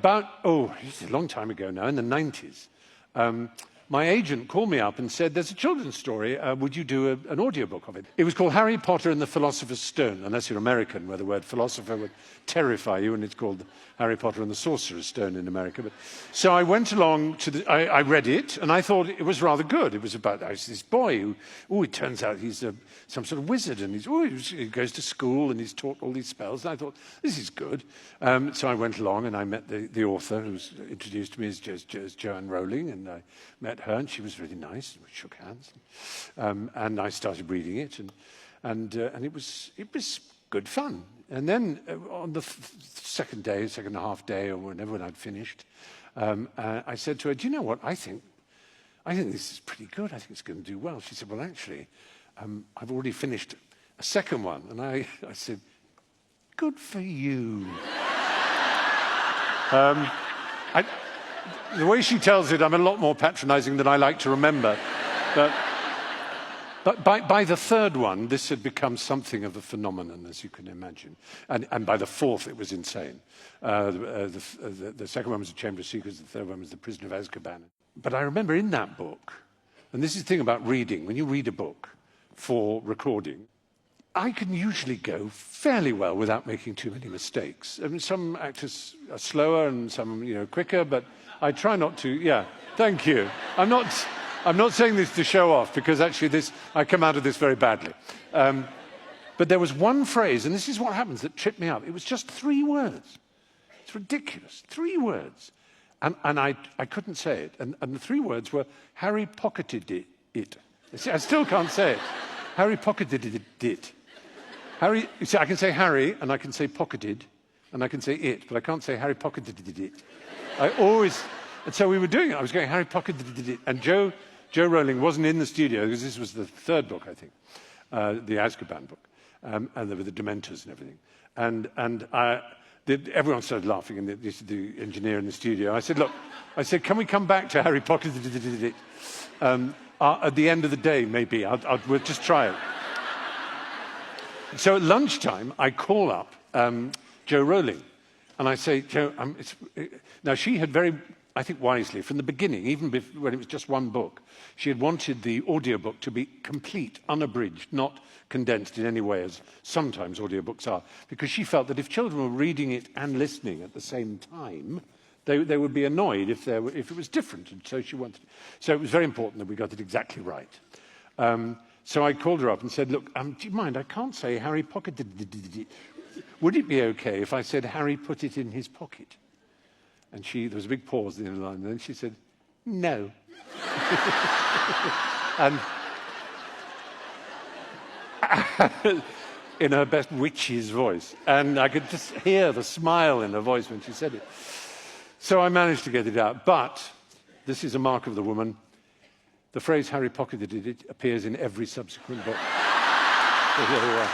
it's a long time ago now, in the 90s, my agent called me up and said, there's a children's story, would you do an audiobook of it? It was called Harry Potter and the Philosopher's Stone, unless you're American, where the word philosopher would terrify you, and it's called Harry Potter and the Sorcerer's Stone in America. So I went along to I read it, and I thought it was rather good. It was about this boy who, it turns out he's some sort of wizard, and he goes to school, and he's taught all these spells, and I thought, this is good. So I went along, and I met the author, who was introduced to me as Joanne Rowling, and I met her, and she was really nice, and we shook hands. And I started reading it, and it was good fun. And then on the second and a half day, or whenever, when I'd finished, I said to her, do you know what, I think this is pretty good. I think it's going to do well. She said, well, actually, I've already finished a second one. And I said, good for you. The way she tells it, I'm a lot more patronizing than I like to remember. But by the third one, this had become something of a phenomenon, as you can imagine. And by the fourth, it was insane. The second one was The Chamber of Secrets, the third one was The Prisoner of Azkaban. But I remember in that book, and this is the thing about reading, when you read a book for recording, I can usually go fairly well without making too many mistakes. I mean, some actors are slower and some, quicker, but I try not to. Yeah, thank you. I'm not saying this to show off, because actually I come out of this very badly. But there was one phrase, and this is what happens, that tripped me up. It was just 3 words. It's ridiculous. 3 words. And I couldn't say it. And the 3 words were, Harry pocketed it. See, I still can't say it. Harry pocketed it. Harry, you see, I can say Harry, and I can say pocketed, and I can say it, but I can't say Harry pocketed it. And so we were doing it. I was going, Harry pocketed it. And Joe Rowling wasn't in the studio, because this was the 3rd book, I think, the Azkaban book, and there were the Dementors and everything. And everyone started laughing, and the engineer in the studio. I said, can we come back to Harry pocketed it at the end of the day, maybe? We'll just try it. So at lunchtime, I call up Joe Rowling, and I say, Joe, now she had very, I think wisely, from the beginning, even when it was just 1 book, she had wanted the audiobook to be complete, unabridged, not condensed in any way, as sometimes audiobooks are, because she felt that if children were reading it and listening at the same time, they would be annoyed if it was different, and so she wanted. So it was very important that we got it exactly right. So I called her up and said, look, do you mind, I can't say Harry pocketed it. Would it be okay if I said Harry put it in his pocket? And there was a big pause in the line, and then she said, no. And in her best witch's voice. And I could just hear the smile in her voice when she said it. So I managed to get it out. But this is a mark of the woman. The phrase Harry pocketed it appears in every subsequent book. So there we are.